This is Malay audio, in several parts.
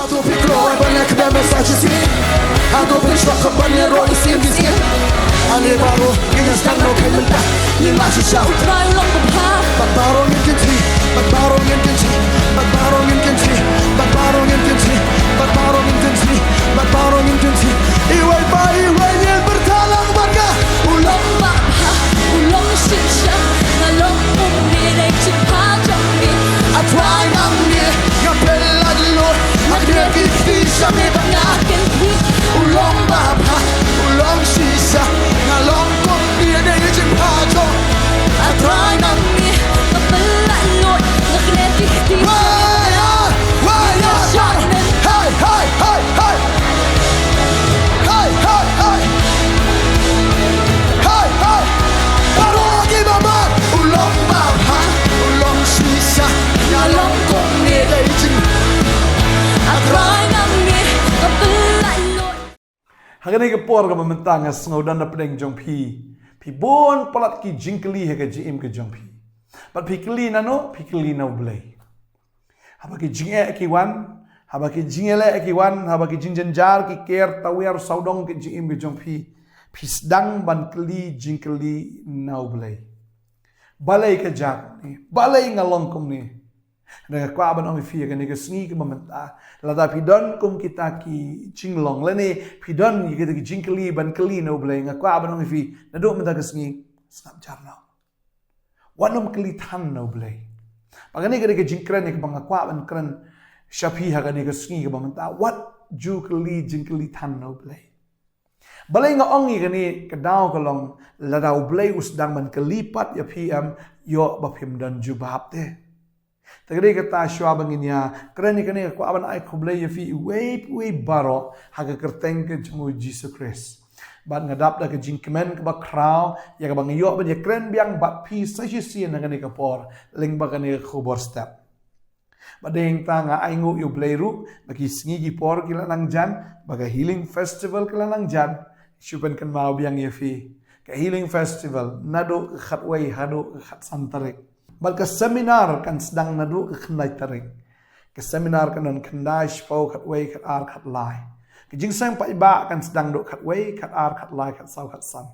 Hado pikroy bana kdeme saçisi Hado pikshok bana roi simisi Ane baro ina stano kementa Ni machi shao Try long the path. Bagbaro ngin kinti Bagbaro ngin kinti Bagbaro ngin kinti Bagbaro ngin kinti Bagbaro ngin kinti Bagbaro ngin kinti Iway ba iway nil bertalang bangga Ulong mapha, ulong shisha, nalong umire chipa jami. Atway nang ni Ngapela dilo Magnegi fisha mi banga Nakin pi, Ulong baba Ulong shisha Ngalong kong nire Yijin pajo atray nang ni, kapala lot, nagnetik ti. Waya Waya Shaman, Hey hey hey hey Hey hey hey Hey hey Barogi mama Ulong baba Ulong shisha Ngalong kong nire Yijin atray nang ni, kapala lot. Hagani ke por ka mamentang as ngaudan na pedeng jong pi bon palat ki jingkeli ha ka jim ke jong pi but pi keli na blay haba ki jinge ki wan haba ki jingele ki wan haba ki jinjenjar ki ker tawer saudong ke jim ke jong pi sedang ban keli jingkeli na blay balai ke jak ni balai ngalong kum ni dengan kwa ban omi fia kan ke sngi ke mamenta lada pidon kum kita ki jinglong lene pidon ki kita ki jingkeli ban keli no blay nga kwa ban omi fi na do menta ke sngi snap jarna wanom keli tan no blay pagani ke jingkren ke bang kwa ban kren shapi ha kan ke sngi ke mamenta what ju keli jingkeli tan no blay balai nga ongi kan ni kedau kalong lada blay usdang ban kelipat ya pm yo bapim dan jubab te Tagari kata syua banginya kerana kani aku aban ai kublai yafi we baro haga kerteng ke jemu Jesus Christ. Ban ngadap da ke jingkemen ke bakrau ya ke bang yo ban ya kren biang bat pi sajisi na kani kapor ling ba kani khobor step. Badeng tanga ai ngu yo bleiru bagi sngi gi por kila nang jan baga healing festival kila nang jan syupen kan mau biang yafi ke healing festival nado khatwai hado khat santarik. Bal ke seminar kan sedang nadu ke kendai tarik. Ke seminar kan non kendai shpau kat wei kat ar kat lai. Ke jingsang pa iba kan sedang duk kat wei kat ar kat lai kat sau kat san.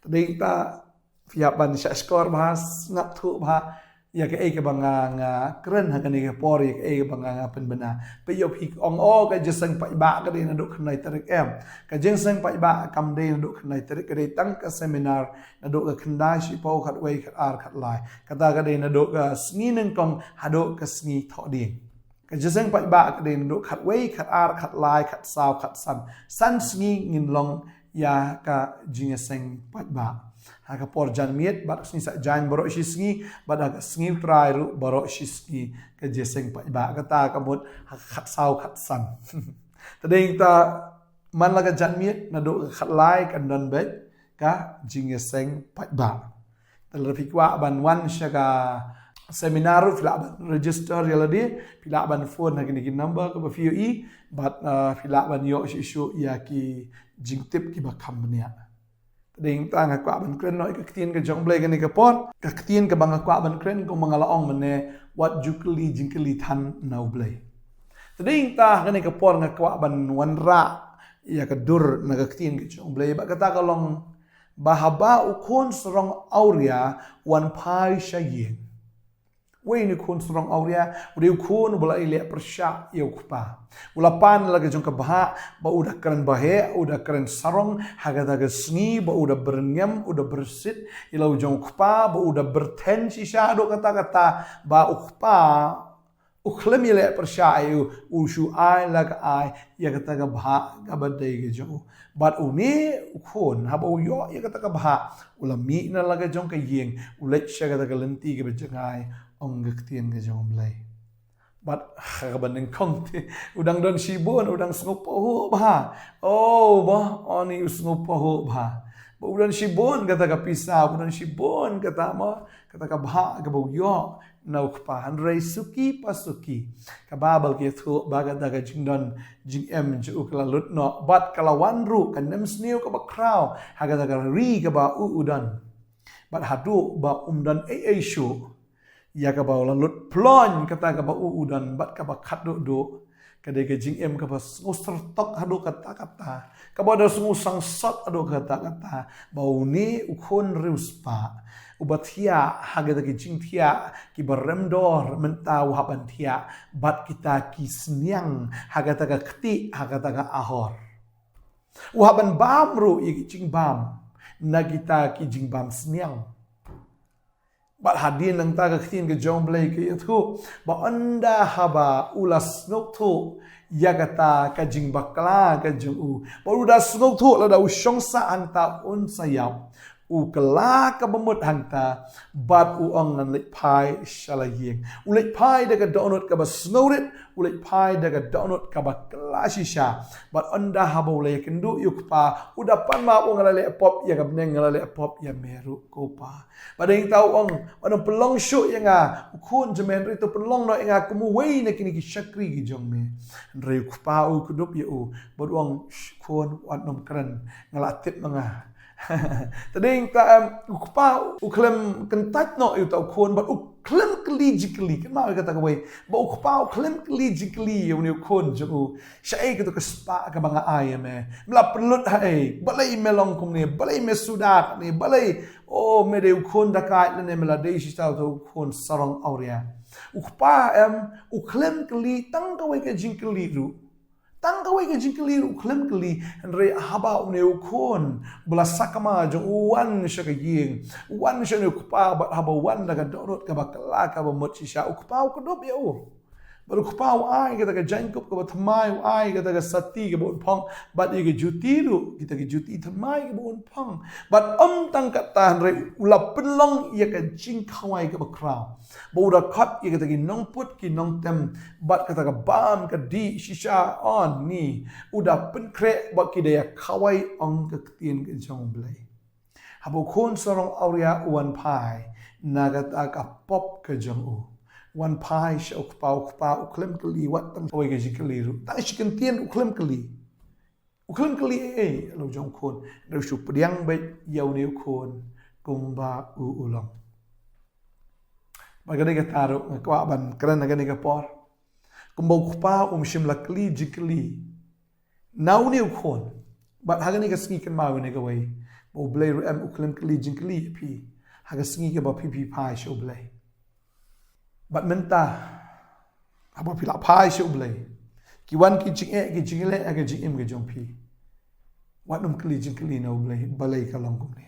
Tadi kita fiap ban syak skor bahas ngap thu bah ya ke ke banga nga keren ha kan ke por ya ke banga nga pen bena. Pe yo phi ong o ke jingsang pa iba ka de nadu kendai tarik em. Ke jingsang pa iba kam de nadu kendai tarik ke de tang ke seminar nadu ke kendai shpau kat wei kat ar kat lai. Kata ka de nadu ke sngi neng kong hadu ke sngi tho ding. Ke jingsang pa iba ka de nadu kat wei kat ar kat lai kat sau kat san. San sngi ngin long ya ka jingsang pa iba. Haka por jan miet bat sni sa jan borok shi sngi bat aga sngi try ru borok shi sngi ke jeseng pa iba kata kamut khat sau khat san tadeng ta man laga jan miet na do khat lai kan don bet ka jingeseng pa iba tal fikwa ban wan shaga seminar fila ban register yaladi fila ban phone na kini number ka fiu i bat fila ban yo shi ya ki jingtip ki ba kambnia ding tang akwa ban kren noi ka ktien ka jong blai ka ni ka pot ka ktien ka bang akwa ban kren ko mga laong mane wat jukli jingkli than nau blai ding ta ka ni ka pot nga kwa ban wanra ya ka dur na ka ktien ka jong blai ba kata ka long bahaba ukon serong auria wan pai shayin we ni kun serong auria uri kun bola ile persya ya ukpa ulapan lagi jong ka baha ba udah keren bahe udah keren sarong haga daga sngi ba udah bernyam udah bersit ilau jong ukpa ba udah bertensi syado kata-kata ba ukpa uklem ile persya ayu ushu ai lag ai ya kata ka baha ka badai ge jong bat uni ukon haba uyo ya kata ka baha ulami na laga jong ka yeng ulet sya kata ka lenti ke bejangai ong gektien ke jong blai bat khaban ning kong udang don shibon udang snopo ho bah oh bah oni snopo ho bah udan shibon kata ka pisa udan shibon kata ma kata ka bah ka bo yo nau kpa handrai suki pasuki ka babal ke thu baga daga jingdon jing em ju kala lut no bat kala wanru kan nem sneu ka ba kraw haga daga ri ka ba udan bat hadu ba umdan shu ya ka ba lut plon kata ka ba udan bat ka ba khat do Kadai ke jing em ka bas sertok ado kata-kata. Ka bada sungusang sot ado kata-kata. Bau ni ukon riuspa. Ubatia haga ke jing tia ki beremdor mentau haban tia bat kita ki senyang haga taga keti haga taga ahor. Uhaban bamru i jing bam na kita ki jing bam senyang. Bat hadin lang taga ketin ke jong blay ke itu ba anda haba ulas nok tu ya kata ka jing bakla ka jung u baru dah snok tu la da usyong sa anta un sayap u kala ka bamut hangta bat u ong nan lek pai shalayeng u lek pai daga donut ka ba snowrit u lek pai daga donut ka ba klasisha bat anda haba ulay kendu yukpa u dapan ma u ngalale pop ya ka bneng ngalale pop ya meru kopa badeng tau ong ono pelong syuk yang ukun jemen rito pelong no yang kumu wei na kini ki syakri ki jong me rei kupa u kudup ya u bod ong kun wat nom keren ngalatip manga tadeng ta kupa u klem kentat no yu tau kun bod u klem kli kan mau kata kawai bo kupa u klem kli yu ni kun jong u syai ke to ke spa ka banga ai me mla pelut hai balai melong kum ni balai me sudak ni balai oh mede ukon dakai lene meladei si tau tu ukon sarong auria ukpa uklem kli tang kawai ke jingkeli ru tang kawai ke jingkeli ru uklem kli re haba une ukon belasakama jo uan syaka ying uan syane ukpa bat haba wan daga donut ka bakala ka bamot sisa ukpa ukdop ya u baru kupau ai kita ke jangkup ke thamai ai kita ke sati ke bon pong bat ye ke juti ru kita ke juti thamai ke bon pong bat tang kata re ulap pelong ye ke jing khawai ke bakrau boda khat ye kita ke nong put ki nong tem bat kata ke bam ke di shisha on ni uda pen kre bat ki daya khawai ong ke tien ke jong blai habo khon sorong auria uan pai nagat ka pop ke jong u wan pai sha ukpa uklem kali wat tam koi ke jikali ru ta shikan tien uklem kali lo jong khon do shu pdiang bai yau ne khon kumba u ulong bagane ka taru kwa ban kran gane ka por kumba ukpa shim lakli jikali nau ne khon bat hagane ka ski kan ma ne ka wai bo blai ru am uklem kali jikali pi haga ski ka ba pi pai sho blai bat menta apa pila pai shu blai ki wan ki jing le aga jing im ge jong pi wat num kli jing kli no blai balai ka long kum ne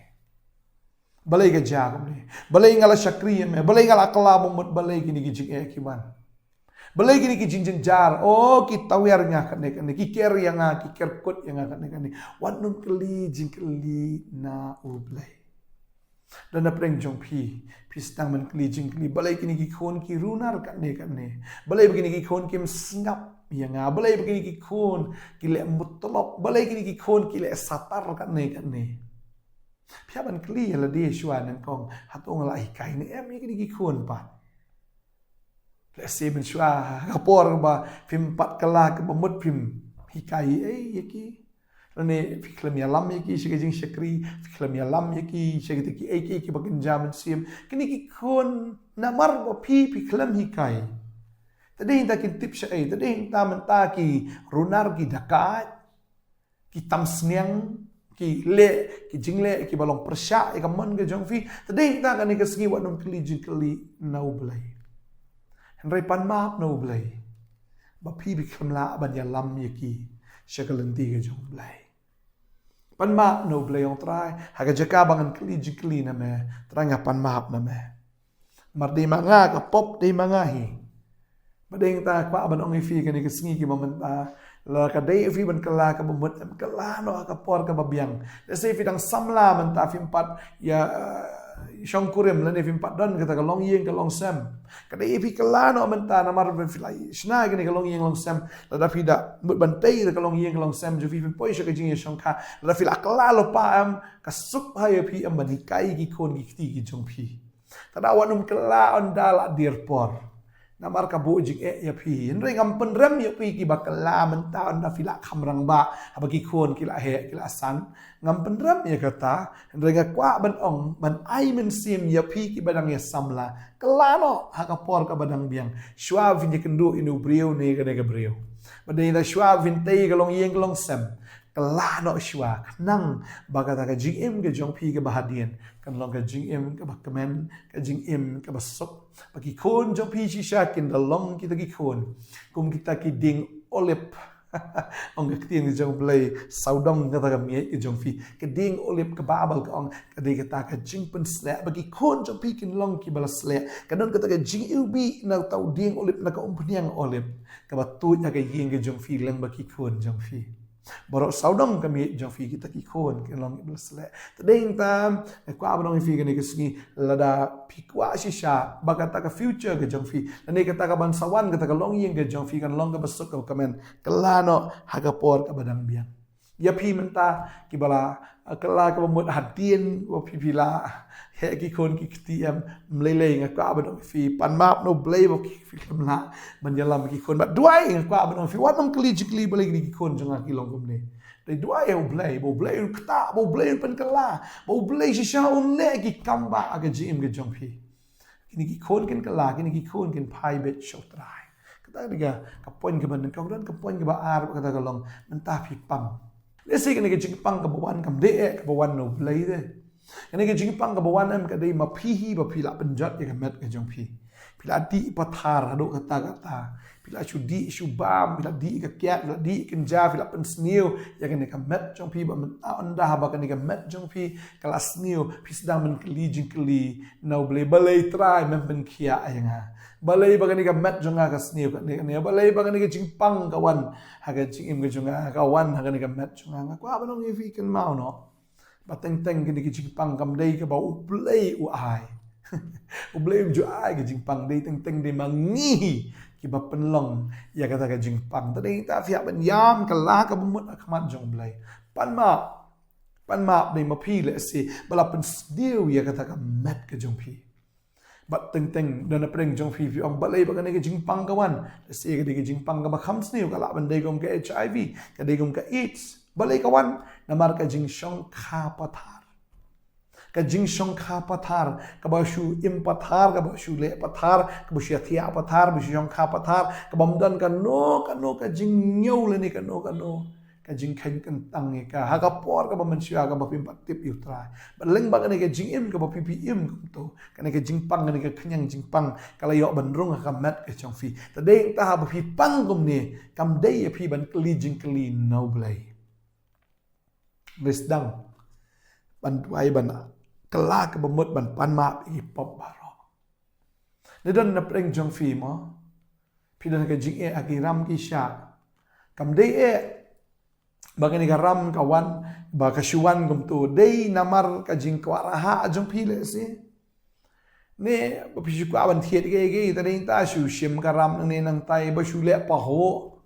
balai ga ja kum ne balai ngala shakri me balai ngala kala mumut balai ki ni ki jing ki wan balai ki ni ki jing jar oh ki tawer nya kan ne ki ker yang ki ker kut yang kan ne wat num kli jing kli na u blai dan na preng jong pi stang man kli jing kli balai kini ki khon ki runar kan ne balai begini ki khon kim sngap yang balai begini ki khon ki le mutlop balai kini ki khon ki le satar kan ne phia ban kli la de shwa nan kong hatong la kai ne em kini ki khon pa le se ben shwa ka por ba phim pat kala ka bamut phim hikai yaki ne fiklam ya lam yaki shige jing shakri fiklam ya lam yaki shige ki ek bakin jaman sim kini ki khon namar bo pi fiklam hikai tading ta kin tip sha ai tading ta man ta ki runar ki dakat ki tam snyang ki le ki jingle ki balong persha e kamon ke jong fi tading ta kan ke sngi wa nom kli jing kli nau blai henry pan map nau blai ba pi fiklam la ban ya lam yaki shakalanti ke jong blai pan ma no blai ong trai haga jaka bangan kli na me tranga pan ma na me mar de manga ka pop de manga hi badeng ta kwa ban ong fi ka ni ka sngi ki moment ba la ka dei fi ban kala ka bomot kala no ka por ka babiang le se fi dang samla man ta fim pat ya shong kurem la ne fim pat don ka long yeng ka long sam ka dei fi kala no man ta na mar fi lai shna ka ni ka long yeng long sam la da fi da mut ban tei ka long yeng long sam ju fi poi sha ka jing shong kha la fi la kala lo pa am ka sup ha ye pi am ban kai ki kon ki ti ki jong pi ta da wanum kala on da la dir por namar ka bu jing ya pi nre ngam pen rem ya pi ki bakala menta on da fila khamrang ba abagi khon ki la he ki la san ngam pen rem ya kata nre ga kwa ban ong ban ai men sim ya pi ki badang ya samla kelano ha ka por ka badang biang shwa vin kendu inu brio ne ga breu Badai ta shwa vintei ka long yeng ka long sem. Kala no shwa nang bagata ka jing im ka jong phi ka bahadian. Kan long ka jing im ka bakamen ka jing im ka basok. Bagi kon jong phi shisha kin da long kita ki kon. Kum kita ki ding olip. Ông cái tiền cái dòng play sau đông người ta cầm nhẹ cái dòng phi cái điên olip cái babal cái ông cái đây cái ta cái jing pen slap bagi kon dòng phi kin long ki bala slap cái đó cái ta cái jing ilbi na tàu điên olip na cái ông peniang olip cái bà tui na cái yeng cái dòng phi leng bagi kon dòng phi baru sau đông cái nhẹ dòng phi kita ki kon cái long ki bala slap tadeng ta qua ba dong phi cái này cái sini lada phi qua shisha bagata cái future cái dòng phi này cái ta cái bansawan cái ta cái long yeng cái dòng phi kan long cái basuk cái kamen kelano hagapor ka badang biang ya phi menta ki bala kala ka mut hadien wa phi pila he ki kon ki tiam mlele nga ka badang phi pan map no blay wa ki phi kamla ban yalam ki kon ba duai nga ka badang phi wat nom kli balik ki kon jonga ki long kumne dai duai o blay kta bo blay pen kala bo blay shisha unne ki kamba aga jim ge jong phi kini ki kon ken kala kini ki kon ken pai bet shotrai kata dia kapoin ke ban kau dan kapoin ke ba ar kata kalong mentah pi pang lesi kene ke jingpang ke bawan kam de ke bawan no blai de kene ke jingpang ke bawan am ke dei ma phi hi ba phi la penjat ke met ke jong phi pila di pathar ado kata pila di bam pila di ke kiat pila di kenja pila pen sniu ya kene ke met jong phi ba anda ba kene ke met jong phi kala sniu phi sedang men keli jingkeli no blai balai try men pen kia ayanga balai bagani ka met jonga ka sniu ka ne balai bagani ka jingpang kawan haga jingim ka jonga kawan haga ni ka met jonga ko abanong ifi kan mau no bateng teng kini ki jingpang kam dei ka ba u play u ai u play ju ai ka jingpang dei teng teng de mangi ki ba penlong ya kata ka jingpang tadi ta fiak ban yam ka la ka bumut akmat jong blai pan ma dei ma phi le si bala pen sniu ya kata ka met ka jong phi bat teng dan apreng jong phi ong balai ba kane ke jingpang kawan se ke jingpang ka ba kham sniu ka la ban dei gom ke HIV ka dei gom ka AIDS balai kawan namar ka jing shong kha pathar ka ba shu im pathar ka ba shu le pathar ka ba shu thia pathar ba shu shong kha pathar ka bam dan ka no ka jing nyau le ni ka no ka jing khen kan tang ka ha ka por ka ba man shia ka ba pim pat tip yu trai ba leng ba ka ne ke jing im ka ba pi im kum to ka ne ke jing pang ka ne ke khyang jing pang ka la yo ban rung ka mat ke chong fi ta dei ta ha ba pi pang kum ni kam dei pi ban kli jing kli no blai resdang ban tuai ban kala ka ba mut ban pan ma pi pop ba ro ne dan na preng jong fi mo pi dan ka jing e agiram ki sha kam dei e bagani garam kawan ba kasuan gum tu dei namar ka jing kwaraha ajong phile si ne ba phi kwa ban thiet ge ta dei ta shu shim garam ne nang tai ba shu le pa ho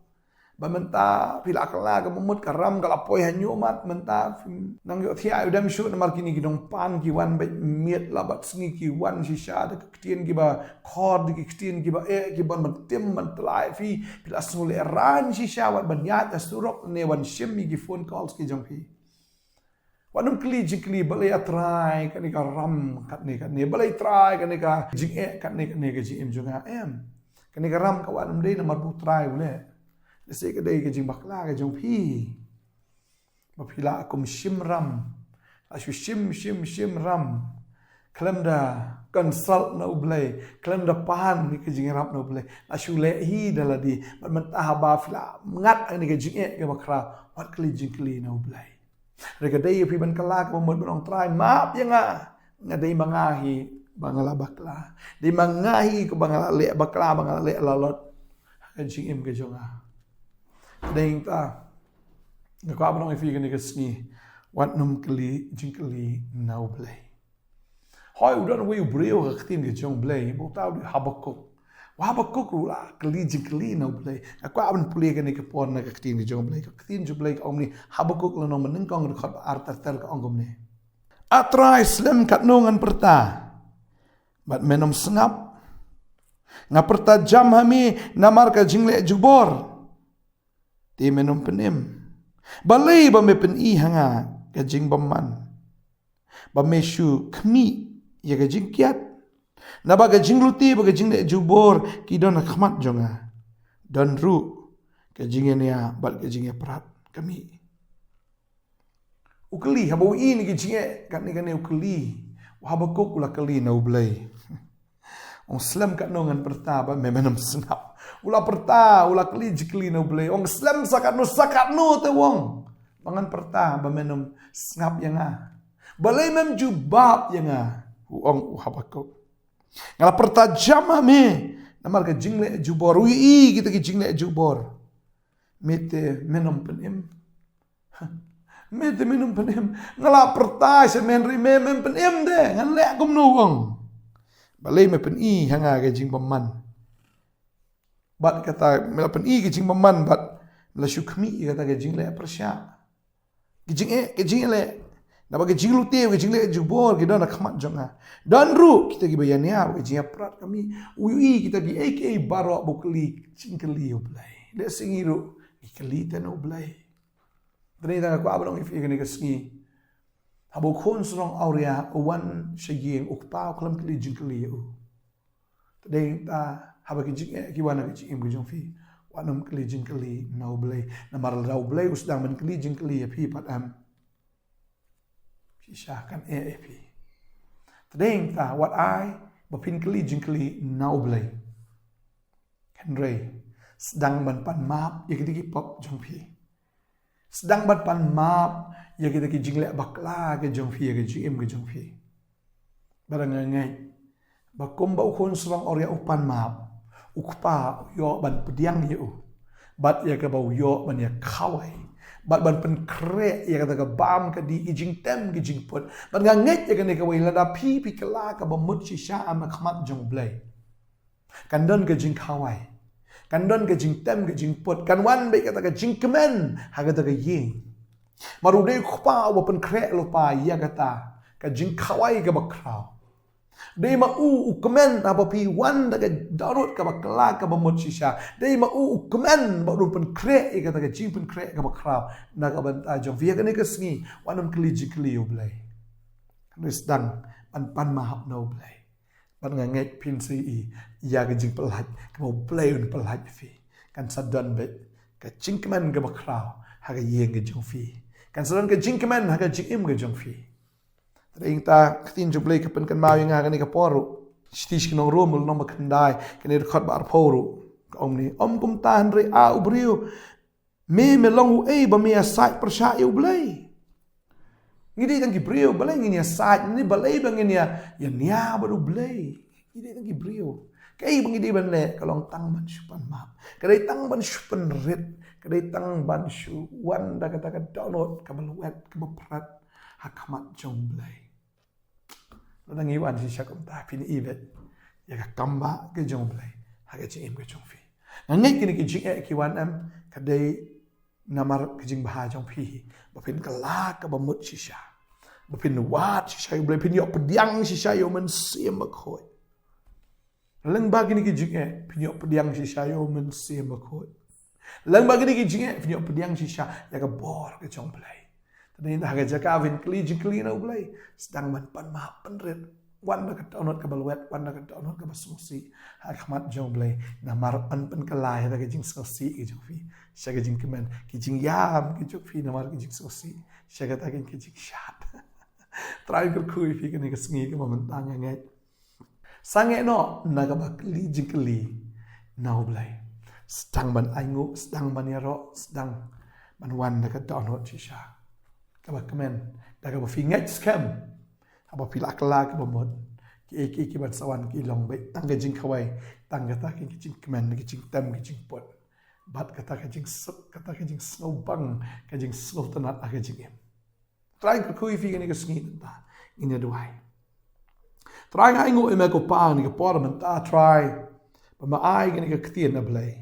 ba menta phila kala ka mumut karam kala poi hanyu mat menta nang yo thia udam shu namar kini gidong pan ki wan ba miet la bat sngi ki wan shi sha de ktien ki ba khor de ktien ki ba e ki ban man tim man tlai fi phila smule ran shi sha wat ban ya ta surok ne wan shim mi ki phone calls ki jong phi wanum kli jikli balai atrai kan ka ram kat ne balai try kan ka jing e kat ne ka jing jonga em kan ka ram ka wanum dei namar bu try ule se ke dei ke jing bakla ke jong phi ba phila akum shim ram ashu shim ram klemda consult no blay klemda pan ni ke jing rap no blay ashu le hi daladi man ta ba phila ngat ani ke jing e ke bakra wat kli jing kli no blay rega dei phi ban kala ko mon bon try map yanga ngadei mangahi bangala bakla dei mangahi ko bangala le bakla bangala le lalot ke jing im ke jonga deng ta ko abang ifi ke ni ke sni wat num kli jingkli no blay hoi udan we breu ka tin ke jong blay bo ta habakuk rula kli jingkli no blay ko abang puli ke ni ke pon na ka tin ke jong blay ka tin ju blay ka omni habakuk lo no meneng kong rekhot artar tel ka ongom ni atrai slim kat nongan perta bat menom sengap ngaperta jam hami namar ka jingle jubor ti menom penim balai ba me pen i hanga ka jing baman ba me shu khmi ya ka jing kiat na ba ka jing luti ba ka jing le jubor ki don khmat jonga don ru ke jing nia bat ke jing prat kami ukli haba ini ke jing kan ni ukli haba kok ula kali na ublay ong slam kat nongan perta ba memenam senap ula perta ula kli jikli na ublay ong slam sakat no te wong mangan perta ba menam snap yang balai mem jubab yang ong haba kok ngala perta jama me namar ke jingle jubor wi kita ke jingle jubor mete menom penim mete menom penim ngala perta se men ri mem penim de ngan le kum no wong balai me pen i hanga ke jing paman bat kata me pen i ke jing paman bat la shukmi kata ke jingle persya ke jing le na bagi jing lu te ke jingle jubor ke dana khamat jonga dan ru kita gi bayan ya ke jing prat kami ui kita gi aka barok bukli cingkeli oblai le singiru ikeli tan oblai dani ta ko abang if igani ke singi habo khon srong auria wan shaging ukpa klam kli jingkeli u dai ta haba ki jing ki wana ki im gi jongfi wanam kli jingkeli na oblai na mar la oblai usdang men kli jingkeli ya pi pat am Sisahkan AAP. Tadeng ta wat ai bapin keli jingkeli naublay. Henry sedang ban pan map ya kita pop jongpi. Sedang ban pan map ya kita ki jingle bakla ke jongpi ya ke jim ke jongpi. Barang ngai bakom ba ukon serang orya upan map. Ukpa yo ban pediang ya u. Bat ya ke bau yo ban ya kawai. Bat ban pen krek ya kata ke bam ke di ijing tem ke jing pot ban nganget ya kene ke wila da pi kala ke bamut shisha am khmat jong blai kan don ke jing khawai kan don ke jing tem ke jing pot kan wan be kata ke jing kemen ha kata ke ying maru dei khpa wa pen krek lo pa ya kata ke jing khawai ke bakrau dei ma u kemen apa pi wan da ke darut ke bakla ke bamut shisha dei ma u kemen ba ru pen krek ya kata ke jing pen krek ke bakrau na ka ban ta jong via kene ke sngi wanam kli jikli oblai resdang pan mahap no oblai ban nganget pin si ya ke jing pelat ke oblai un pelat fi kan sadan be ke jing kemen ke bakrau ha ke yeng ke jong fi kan sadan ke jing kemen ha ke jing im ke jong fi Tading ta ketin jublay kapan kan mau yang akan ikaporu. Stish kinong rumul nong makandai kini record bar poru. Om ni kum tahan re a ubriu. Me melong ba me aside persya ublay. Ngidi tang gibriu balay ngini aside ni balay bang ngini ya nia baru ublay. Ngidi tang gibriu. Kay bang ngidi ban le kalong tang ban supan map. Kadai tang ban supan red. Kadai tang ban su wan da kata download kabel wet kabaprat hakamat jomblay. Nang iwan si syakum ta pin ibet ya ka kamba ke jomblay ha ke jing ke jongfi ngai kini ke jing ki wan am kadai namar ke jing bah jong phi bapin kala ka bamut shisha bapin wat shisha blay pin yo pediang shisha yo men sim bakhoi leng ba kini ke jing pin yo pediang shisha yo men sim bakhoi leng ba kini ke jing pin yo pediang shisha ya ka bor ke jomblay Tadi dah kerja kawin keli na ublay sedang manpan mahap penret wan na kadaunot ka balwet wan na kadaunot ka basungsi hakmat jomblay na marpan pen kalay ta kajing sosi ki jongfi siya kajing kemen kijing yam ki jongfi na mar kajing sosi siya kata kajing shat try kui fi kani kasengi ka mamantang ngai sange no na ka bakli jingkeli na ublay sedang ban aingu sedang ban yaro sedang ban wan na kadaunot shisha Kabak kemen, dah kabak fingat scam, kabak pilak kelak kabak mod, ki ban sawan ki long baik, tangga jing kawai, tangga tak ki jing kemen, ki jing tem, ki jing pot, bat kata ki jing sep, kata ki jing snow bang, ki jing snow tenat, ki jing em. Try kui fi ni kesengi ta, ini doai. Try ngai ngo eme ko pang ni ke por menta try, pama ai ni ke ketien na blay.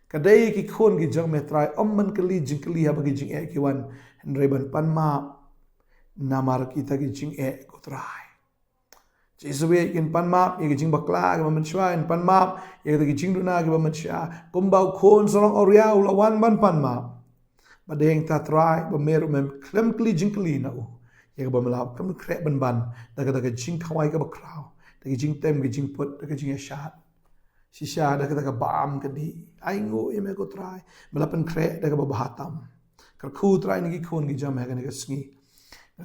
Kadai ki khon ki jang me try man keli jing keli ha bagi jing ki wan Reban pan ma namar kita ki jing ko try. Jiswe kin pan map ye ki jing bakla ki man shwa in pan map ye ki jing duna ki man shwa kumbau khon sorong orya ula wan ban pan map. Badeng ta try ba meru mem klem kli jing kli na u. Ye ba melap kam krek ban da ka jing khawai ka bakrau. Da ki jing tem ki jing put da ki jing shat. Shisha dah kata bam kedi. Aingo ime ko try. Melapan krek dah babahatam. Kerku try niki kun ki jam hagan ke sngi.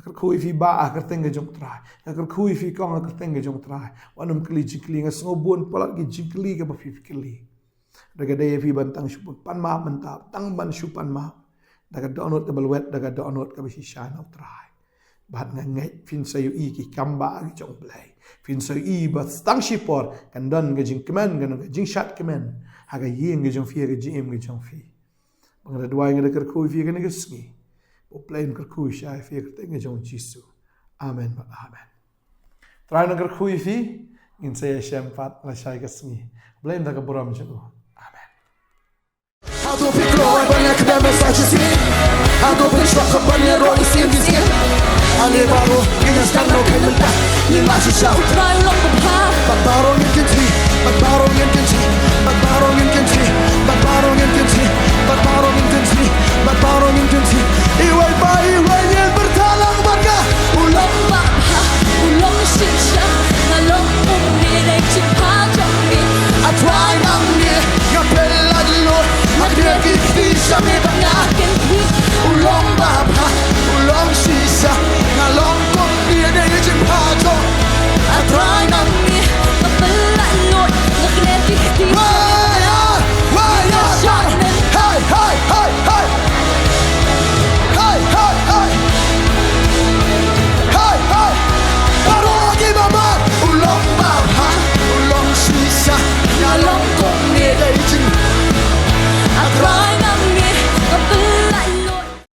Kerku ifi ba kerteng ke jong try. Kerku ifi kong kerteng ke jong try. Wanum kli jikli ngasngobon palat ki jikli ke bafi kli. Daga daya fi bantang syupun pan ma mentap tang ban syupan ma. Daga download ke balwet daga download ke shisha na try. Bahat ngai fin sayu i ki kamba ki jong play. Fin sayu i ba stang shipor kan don ke jing kemen kan ke jing shat kemen. Haga yeng ke jong fi ke jim ke jong fi. Bangada dua ngai kerku fi ke ngi. O plain kerku sha fi ke teng jong Jisu. Amen ba amen. Try na kerku fi in saya syampat la shay ke sngi. Blame daga buram jong. Hado fikroy banyak dan mesajesi Hado benchwak banyak roy sim Ane baro Inas kan no kementa Lima sisa Try long the path Bagbarong yang kinti Bagbarong yang kinti Bagbarong yang kinti Bagbarong yang kinti Bagbarong